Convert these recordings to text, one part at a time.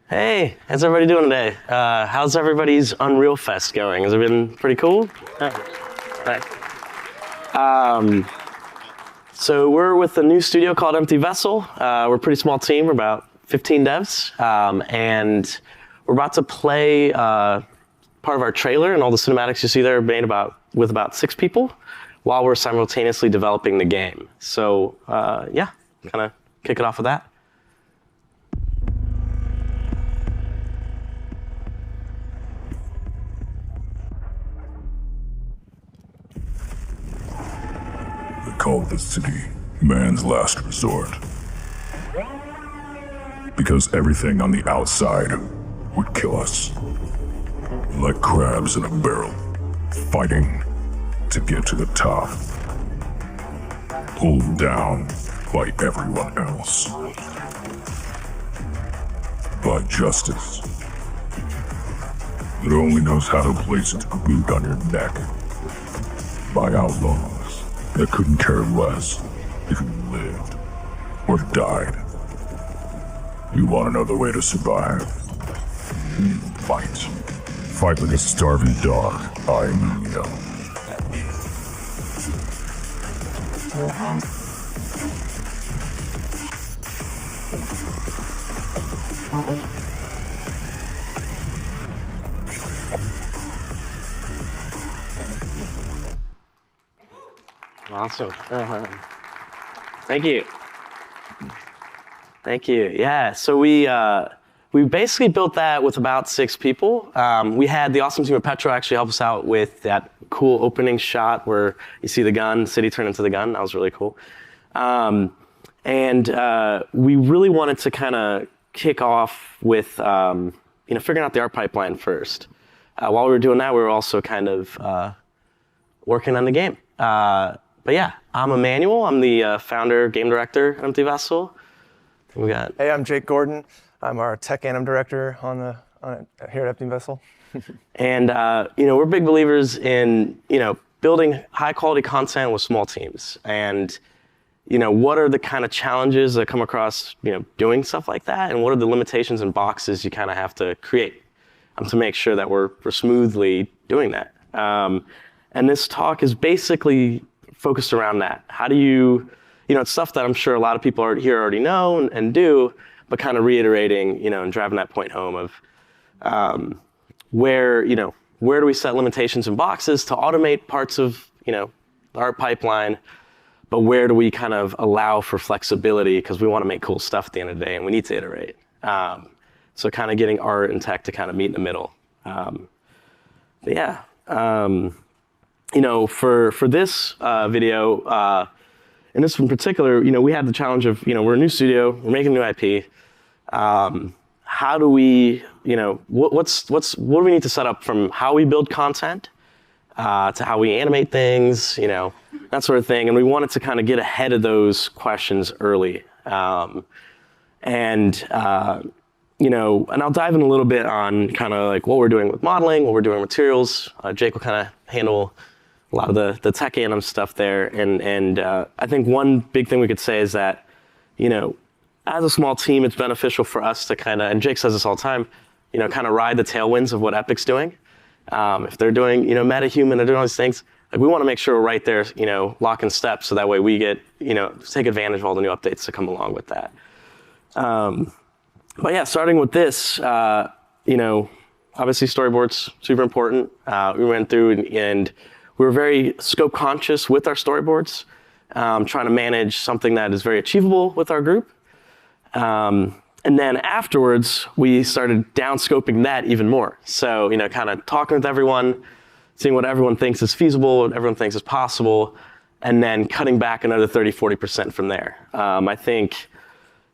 Hey, how's everybody doing today? How's everybody's Unreal Fest going? Has it been pretty cool? Right. So we're with a new studio called emptyvessel. We're a pretty small team. We're about 15 devs, and we're about to play part of our trailer, and all the cinematics you see there are made with about 6 people, while we're simultaneously developing the game. So yeah, kind of kick it off with that. They call this city man's last resort. Because everything on the outside would kill us. Like crabs in a barrel, fighting to get to the top. Pulled down by everyone else. By justice. That only knows how to place its boot on your neck. By outlaws that couldn't care less if you lived or died. You want another way to survive? Fight. Fight like a starving dog. I'm Neo. Awesome. Thank you. Thank you. Yeah, so we basically built that with about 6 people. We had the awesome team of Petro actually help us out with that cool opening shot where you see the gun, city turn into the gun. That was really cool. And we really wanted to kind of kick off with figuring out the art pipeline first. While we were doing that, we were also kind of working on the game. But yeah, I'm Emmanuel. I'm the founder, game director at emptyvessel. Hey, I'm Jake Gordon. I'm our tech anim director here at emptyvessel. And we're big believers in building high quality content with small teams. And what are the kind of challenges that come across doing stuff like that, and what are the limitations and boxes you kind of have to create to make sure that we're smoothly doing that. And this talk is basically focused around that. How do you, it's stuff that I'm sure a lot of people here already know and do, but kind of reiterating, and driving that point home of where do we set limitations and boxes to automate parts of, the art pipeline, but where do we kind of allow for flexibility because we want to make cool stuff at the end of the day and we need to iterate. So kind of getting art and tech to kind of meet in the middle. But yeah. For this video, and this in particular, we had the challenge of, we're a new studio, we're making a new IP. How do we, what do we need to set up from how we build content to how we animate things, that sort of thing. And we wanted to kind of get ahead of those questions early. And I'll dive in a little bit on kind of like what we're doing with modeling, what we're doing with materials. Jake will kind of handle a lot of the tech anim stuff there. And I think one big thing we could say is that, as a small team, it's beneficial for us to kind of, and Jake says this all the time, kind of ride the tailwinds of what Epic's doing. If they're doing, MetaHuman, they're doing all these things, like we want to make sure we're right there, locking steps, so that way we get, take advantage of all the new updates that come along with that. But yeah, starting with this, obviously storyboards, super important. We went through and we were very scope conscious with our storyboards, trying to manage something that is very achievable with our group. And then afterwards, we started down scoping that even more. So, kind of talking with everyone, seeing what everyone thinks is feasible, what everyone thinks is possible, and then cutting back another 30-40% from there. I think,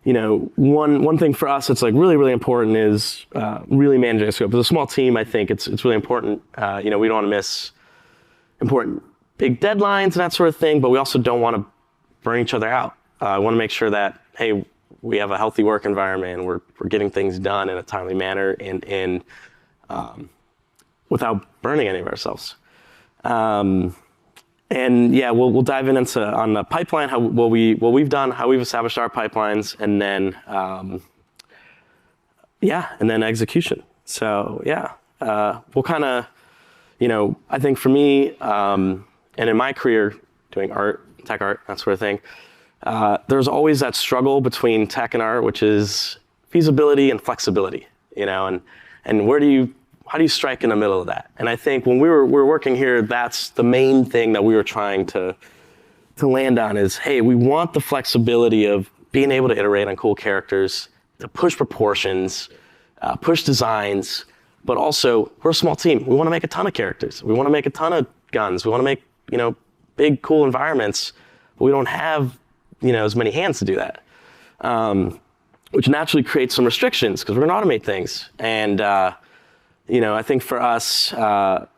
one thing for us that's like really, really important is really managing a scope. As a small team, I think it's really important. We don't want to miss important big deadlines and that sort of thing, but we also don't want to burn each other out. I want to make sure that, hey, we have a healthy work environment and we're getting things done in a timely manner and without burning any of ourselves. And yeah, we'll dive into on the pipeline, what we've done, how we've established our pipelines, and then and then execution. So we'll kind of, I think for me, and in my career doing art, tech art, that sort of thing, there's always that struggle between tech and art, which is feasibility and flexibility, and how do you strike in the middle of that? And I think when we were working here, that's the main thing that we were trying to land on is, hey, we want the flexibility of being able to iterate on cool characters, to push proportions, push designs, but also we're a small team. We want to make a ton of characters. We want to make a ton of guns. We want to make, big, cool environments, but we don't have, as many hands to do that. Which naturally creates some restrictions because we're going to automate things. And, I think for us,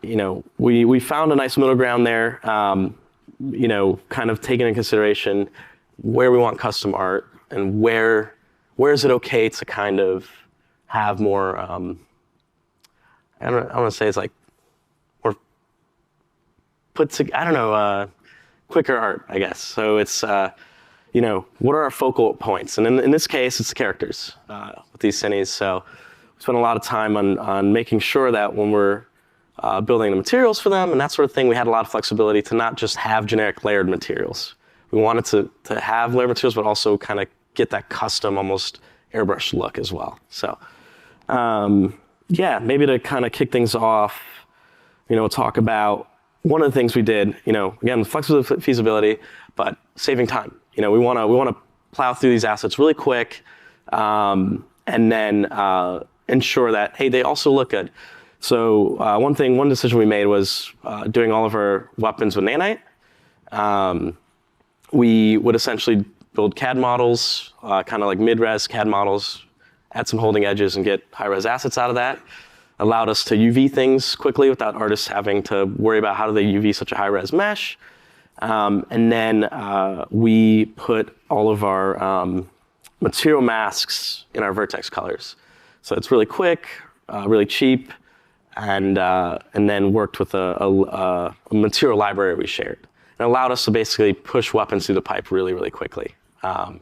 we found a nice middle ground there, kind of taking into consideration where we want custom art and where is it okay to kind of have more, I don't want to say it's like more quicker art, I guess. So it's, what are our focal points? And in this case, it's the characters with these cities. So we spent a lot of time on making sure that when we're building the materials for them and that sort of thing, we had a lot of flexibility to not just have generic layered materials. We wanted to have layered materials, but also kind of get that custom, almost airbrush look as well. So maybe to kind of kick things off, we'll talk about one of the things we did, again, flexibility, feasibility, but saving time. We want to plow through these assets really quick, and then ensure that, hey, they also look good. So one decision we made was doing all of our weapons with Nanite. We would essentially build CAD models, kind of like mid-res CAD models, add some holding edges and get high-res assets out of that. Allowed us to UV things quickly without artists having to worry about how do they UV such a high-res mesh. And then we put all of our material masks in our vertex colors. So it's really quick, really cheap, and then worked with a material library we shared. And allowed us to basically push weapons through the pipe really, really quickly. And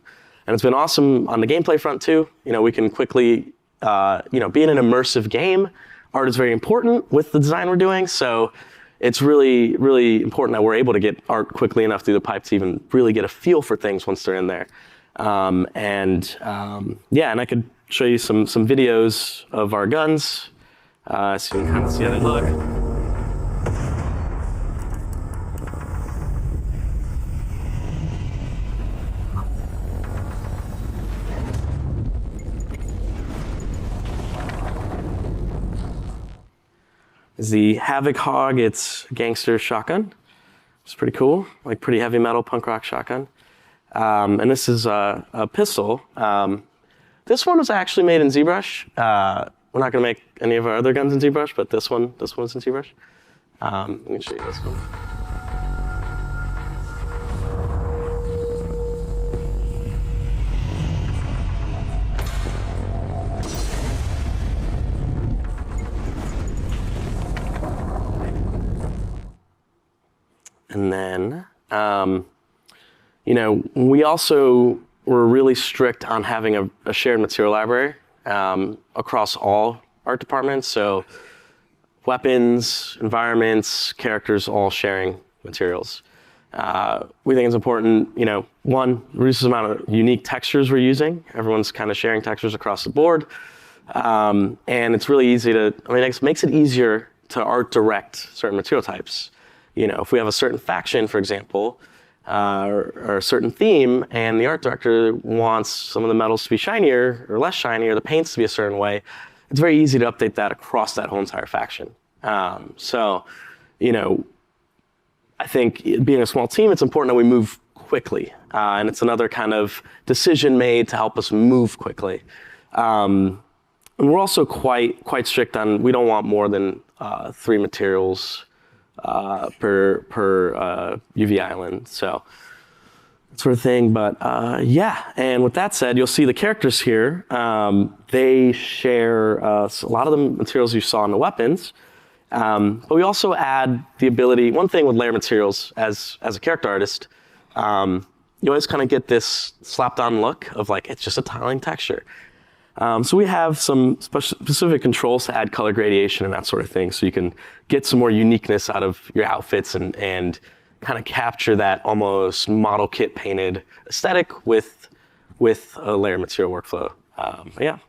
it's been awesome on the gameplay front too. We can quickly, be in an immersive game. Art is very important with the design we're doing. So it's really, really important that we're able to get art quickly enough through the pipe to even really get a feel for things once they're in there. And I could show you some videos of our guns, so you can kind of see how they look. Is the Havoc Hog. It's a gangster shotgun. It's pretty cool, like pretty heavy metal punk rock shotgun. And this is a pistol. This one was actually made in ZBrush. We're not going to make any of our other guns in ZBrush, but this one's in ZBrush. Let me show you this one. And then, we also were really strict on having a shared material library across all art departments. So weapons, environments, characters, all sharing materials. We think it's important, one, reduces the amount of unique textures we're using. Everyone's kind of sharing textures across the board. And it's really easy it makes it easier to art direct certain material types. If we have a certain faction, for example, or a certain theme, and the art director wants some of the metals to be shinier or less shiny, or the paints to be a certain way, it's very easy to update that across that whole entire faction. I think being a small team, it's important that we move quickly, and it's another kind of decision made to help us move quickly. And we're also quite strict on, we don't want more than 3 materials per UV island, so that sort of thing. But and with that said, you'll see the characters here. They share a lot of the materials you saw in the weapons, but we also add the ability. One thing with layer materials, as a character artist, you always kind of get this slapped on look of like it's just a tiling texture. So we have some specific controls to add color gradation and that sort of thing, so you can get some more uniqueness out of your outfits and kind of capture that almost model kit painted aesthetic with a layer material workflow. Yeah.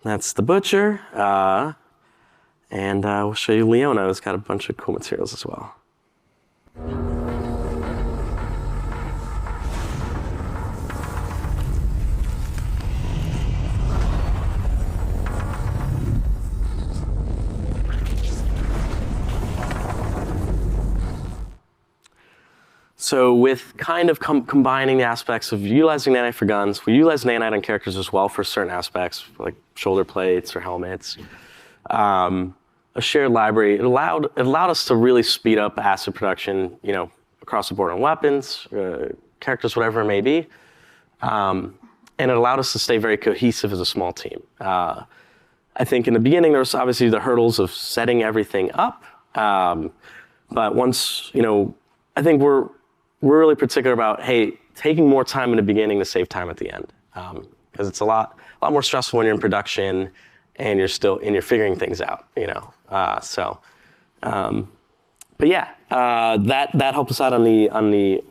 That's the butcher, and we'll show you Leona. It's got a bunch of cool materials as well. So with kind of combining the aspects of utilizing Nanite for guns, we utilize Nanite on characters as well for certain aspects, like shoulder plates or helmets. A shared library, it allowed us to really speed up asset production, across the board on weapons, characters, whatever it may be. And it allowed us to stay very cohesive as a small team. I think in the beginning, there was obviously the hurdles of setting everything up. But once, I think we're really particular about, taking more time in the beginning to save time at the end. Because it's a lot more stressful when you're in production and you're figuring things out, But yeah, that helped us out on the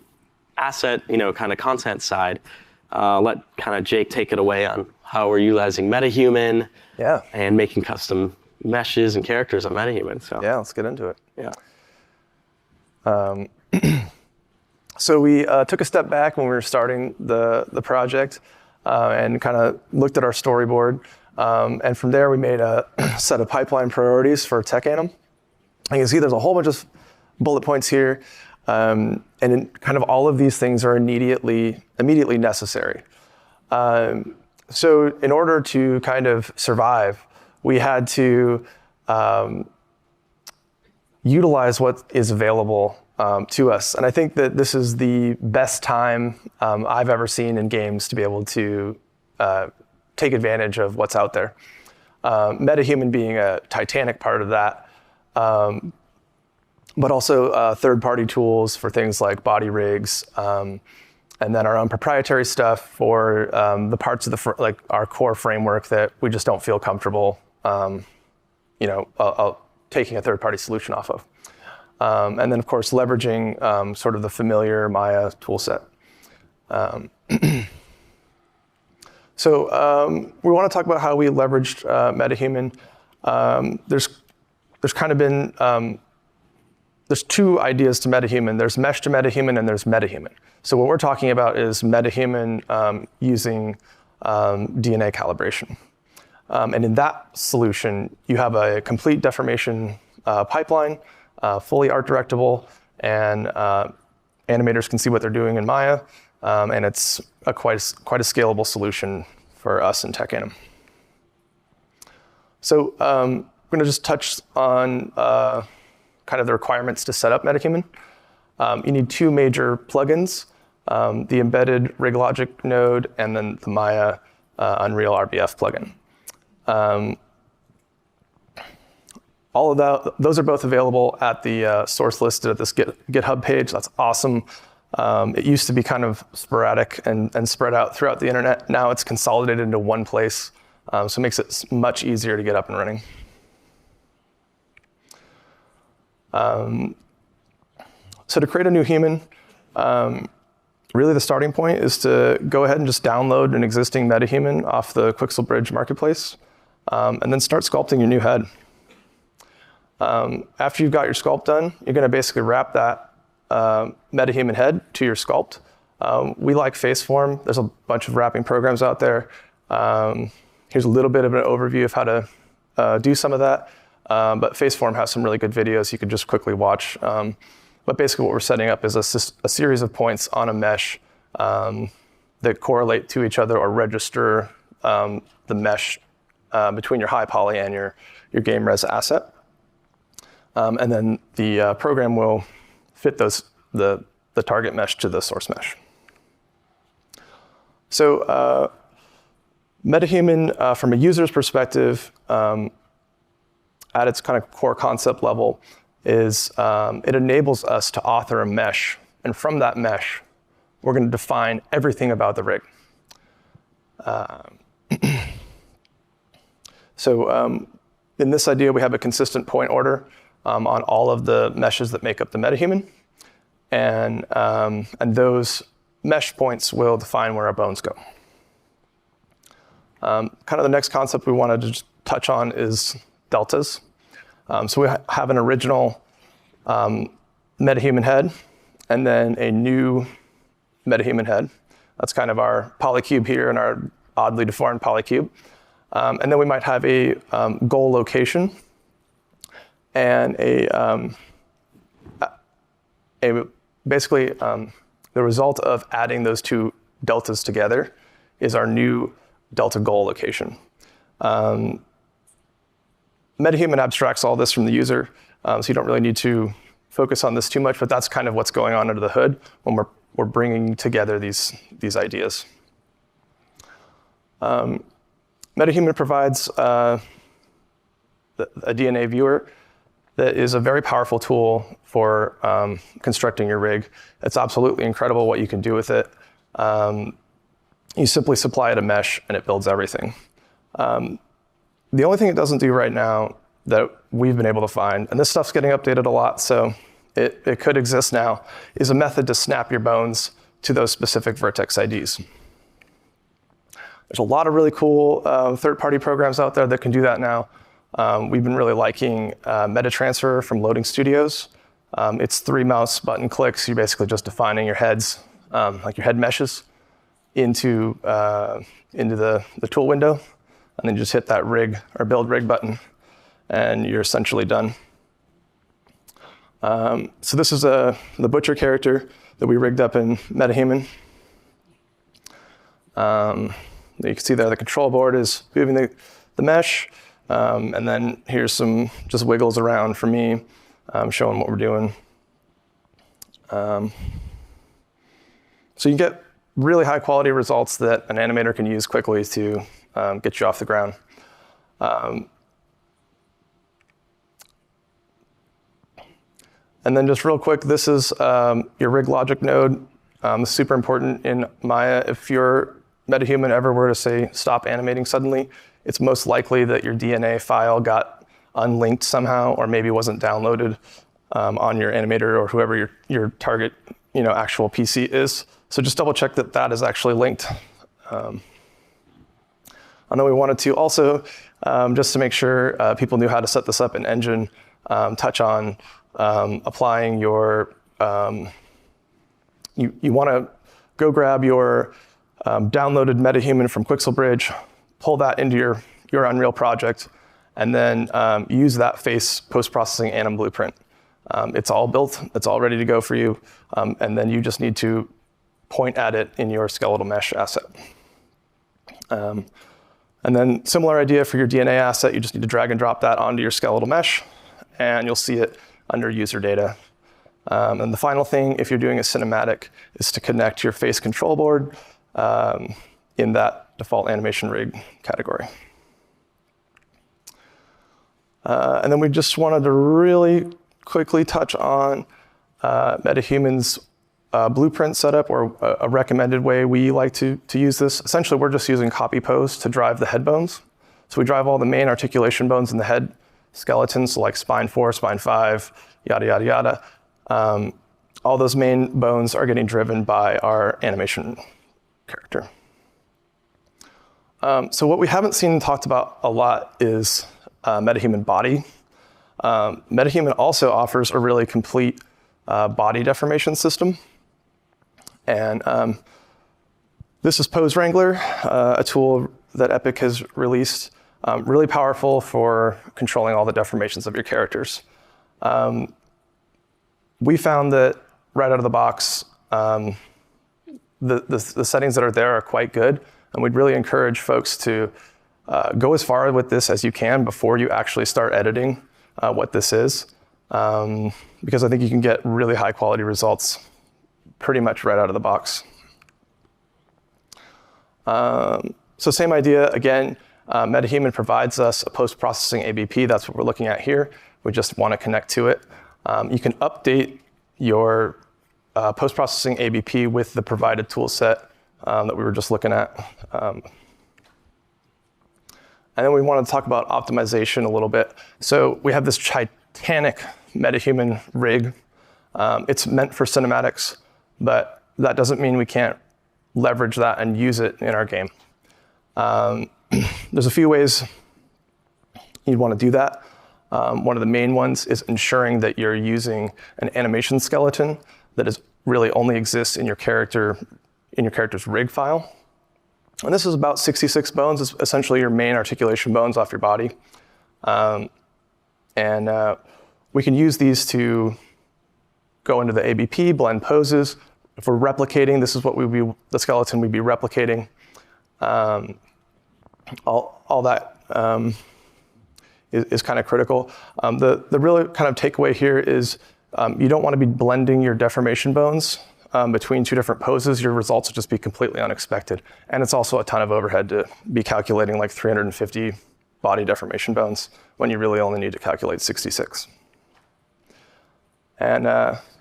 asset, kind of content side. Let kind of Jake take it away on how we're utilizing MetaHuman and making custom meshes and characters on MetaHuman. So yeah, let's get into it. Yeah. So we took a step back when we were starting the project and kind of looked at our storyboard. And from there, we made a set of pipeline priorities for TechAnim. And you can see there's a whole bunch of bullet points here. And kind of all of these things are immediately necessary. So in order to kind of survive, we had to utilize what is available to us. And I think that this is the best time I've ever seen in games to be able to take advantage of what's out there. MetaHuman being a titanic part of that, but also third-party tools for things like body rigs, and then our own proprietary stuff for the parts of like our core framework that we just don't feel comfortable, taking a third-party solution off of. And then, of course, leveraging sort of the familiar Maya toolset. So we want to talk about how we leveraged MetaHuman. There's kind of been, there's two ideas to MetaHuman. There's mesh to MetaHuman and there's MetaHuman. So what we're talking about is MetaHuman using DNA calibration. And in that solution, you have a complete deformation pipeline, fully art directable, and animators can see what they're doing in Maya, and it's quite a scalable solution for us in TechAnim. So I'm going to just touch on kind of the requirements to set up MetaHuman. You need two major plugins, the embedded rig logic node and then the Maya Unreal RBF plugin. All of that, those are both available at the source listed at this GitHub page. That's awesome. It used to be kind of sporadic and spread out throughout the internet. Now it's consolidated into one place, so it makes it much easier to get up and running. So to create a new human, really the starting point is to go ahead and just download an existing MetaHuman off the Quixel Bridge marketplace, and then start sculpting your new head. After you've got your sculpt done, you're going to basically wrap that MetaHuman head to your sculpt. We like Faceform. There's a bunch of wrapping programs out there. Here's a little bit of an overview of how to do some of that. But Faceform has some really good videos you can just quickly watch. But basically what we're setting up is a series of points on a mesh that correlate to each other or register the mesh between your high poly and your game res asset. And then the program will fit the target mesh to the source mesh. So MetaHuman, from a user's perspective, at its kind of core concept level, is it enables us to author a mesh. And from that mesh, we're going to define everything about the rig. So in this idea, we have a consistent point order on all of the meshes that make up the MetaHuman. And those mesh points will define where our bones go. Kind of the next concept we wanted to just touch on is deltas. So we have an original MetaHuman head, and then a new MetaHuman head. That's kind of our polycube here and our oddly deformed polycube. And then we might have a goal location and basically the result of adding those two deltas together is our new delta goal location. MetaHuman abstracts all this from the user, so you don't really need to focus on this too much, but that's kind of what's going on under the hood when we're bringing together these ideas. MetaHuman provides a DNA viewer that is a very powerful tool for constructing your rig. It's absolutely incredible what you can do with it. You simply supply it a mesh and it builds everything. The only thing it doesn't do right now that we've been able to find, and this stuff's getting updated a lot, so it could exist now, is a method to snap your bones to those specific vertex IDs. There's a lot of really cool third-party programs out there that can do that now. We've been really liking MetaTransfer from Loading Studios. It's 3 mouse button clicks. You're basically just defining your heads, like your head meshes, into the tool window, and then just hit that rig or build rig button, and you're essentially done. So this is the butcher character that we rigged up in MetaHuman. You can see there the control board is moving the mesh, and then here's some just wiggles around for me, showing what we're doing. So you get really high quality results that an animator can use quickly to get you off the ground. And then just real quick, this is your rig logic node. It's super important in Maya. If your MetaHuman ever were to say stop animating suddenly, it's most likely that your DNA file got unlinked somehow, or maybe wasn't downloaded on your animator or whoever your target actual PC is. So just double check that that is actually linked. And then we wanted to also, just to make sure people knew how to set this up in Engine, touch on applying your, you want to go grab your downloaded MetaHuman from QuixelBridge, pull that into your Unreal project, and then use that face post-processing anim blueprint. It's all built, it's all ready to go for you, and then you just need to point at it in your skeletal mesh asset. And then similar idea for your DNA asset, you just need to drag and drop that onto your skeletal mesh, and you'll see it under user data. And the final thing, if you're doing a cinematic, is to connect your face control board in that default animation rig category. And then we just wanted to really quickly touch on MetaHuman's blueprint setup, or a recommended way we like to use this. Essentially, we're just using copy pose to drive the head bones. So we drive all the main articulation bones in the head skeletons, so like spine 4, spine 5, yada, yada, yada. All those main bones are getting driven by our animation character. So what we haven't seen talked about a lot is MetaHuman body. MetaHuman also offers a really complete body deformation system. And this is Pose Wrangler, a tool that Epic has released, really powerful for controlling all the deformations of your characters. We found that right out of the box, the settings that are there are quite good, and we'd really encourage folks to go as far with this as you can before you actually start editing what this is, because I think you can get really high quality results pretty much right out of the box. So same idea, again, MetaHuman provides us a post-processing ABP. That's what we're looking at here. We just want to connect to it. You can update your post-processing ABP with the provided tool set that we were just looking at. And then we want to talk about optimization a little bit. So we have this titanic MetaHuman rig. It's meant for cinematics, but that doesn't mean we can't leverage that and use it in our game. There's a few ways you'd want to do that. One of the main ones is ensuring that you're using an animation skeleton that is really only exists in your character's rig file. And this is about 66 bones. It's essentially your main articulation bones off your body. We can use these to go into the ABP, blend poses. If we're replicating, this is what the skeleton we'd be replicating. All that is kind of critical. The real kind of takeaway here is you don't want to be blending your deformation bones between two different poses. Your results will just be completely unexpected. And it's also a ton of overhead to be calculating like 350 body deformation bones when you really only need to calculate 66. And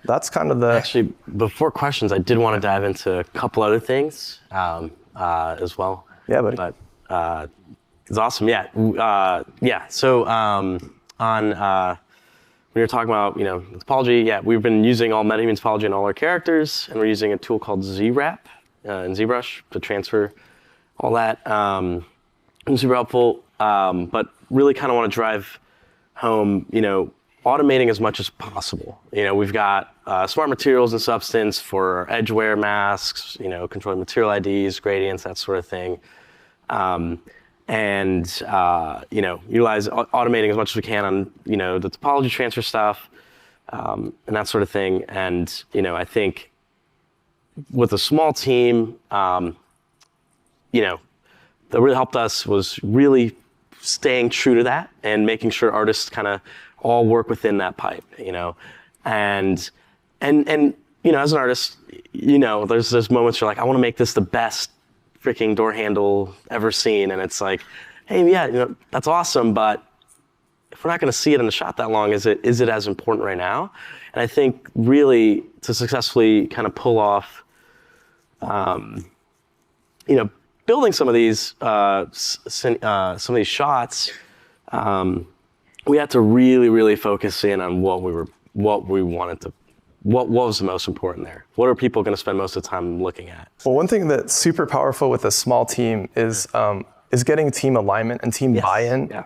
that's kind of the... Actually, before questions, I did want to dive into a couple other things as well. Yeah, buddy. But it's awesome. Yeah. So when you're talking about, topology, yeah, we've been using all MetaHuman topology in all our characters, and we're using a tool called ZWrap in ZBrush to transfer all that. It's super helpful, but really kind of want to drive home, automating as much as possible. We've got smart materials and substance for edgeware masks, controlling material IDs, gradients, that sort of thing. Utilize automating as much as we can on, the topology transfer stuff, and that sort of thing. And, I think with a small team, that really helped us was really staying true to that and making sure artists kind of all work within that pipe, and as an artist, there's those moments you're like, I want to make this the best freaking door handle ever seen, and it's like, hey, yeah, that's awesome, but if we're not going to see it in the shot that long, is it as important right now? And I think really to successfully kind of pull off, building some of these shots, we had to really, really focus in on what was the most important there. What are people going to spend most of the time looking at? Well, one thing that's super powerful with a small team is getting team alignment and team buy-in. Yeah.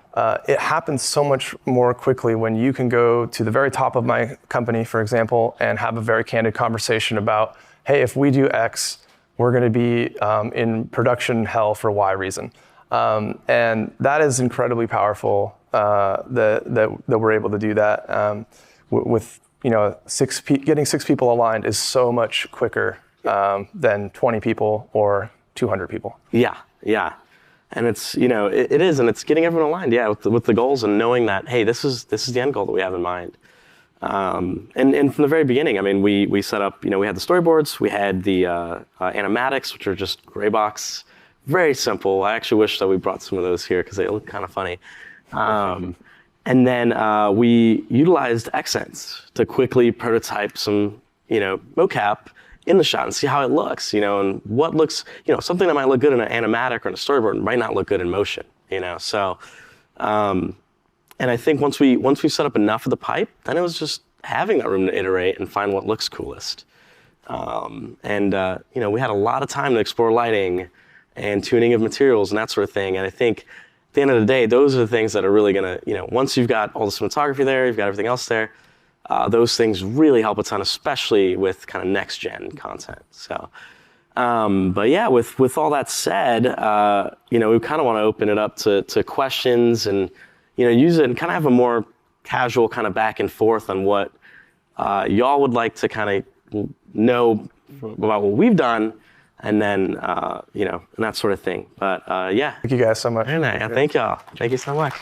It happens so much more quickly when you can go to the very top of my company, for example, and have a very candid conversation about, hey, if we do X, we're going to be in production hell for Y reason. And that is incredibly powerful that we're able to do that with getting 6 people aligned is so much quicker than 20 people or 200 people. Yeah. And it's, it is, and it's getting everyone aligned, with the goals and knowing that, hey, this is the end goal that we have in mind. And from the very beginning, I mean, we set up, we had the storyboards, we had the animatics, which are just gray box, very simple. I actually wish that we brought some of those here because they look kind of funny. And then we utilized accents to quickly prototype some, mocap in the shot and see how it looks, and what looks, something that might look good in an animatic or in a storyboard might not look good in motion, So, and I think once we set up enough of the pipe, then it was just having that room to iterate and find what looks coolest. We had a lot of time to explore lighting and tuning of materials and that sort of thing. And I think at the end of the day, those are the things that are really gonna, once you've got all the cinematography there, you've got everything else there, those things really help a ton, especially with kind of next gen content. So, but yeah, with all that said, we kind of want to open it up to questions and, use it and kind of have a more casual kind of back and forth on what y'all would like to kind of know about what we've done. And then, and that sort of thing. But yeah. Thank you guys so much. Yeah, thank y'all. Thank you so much.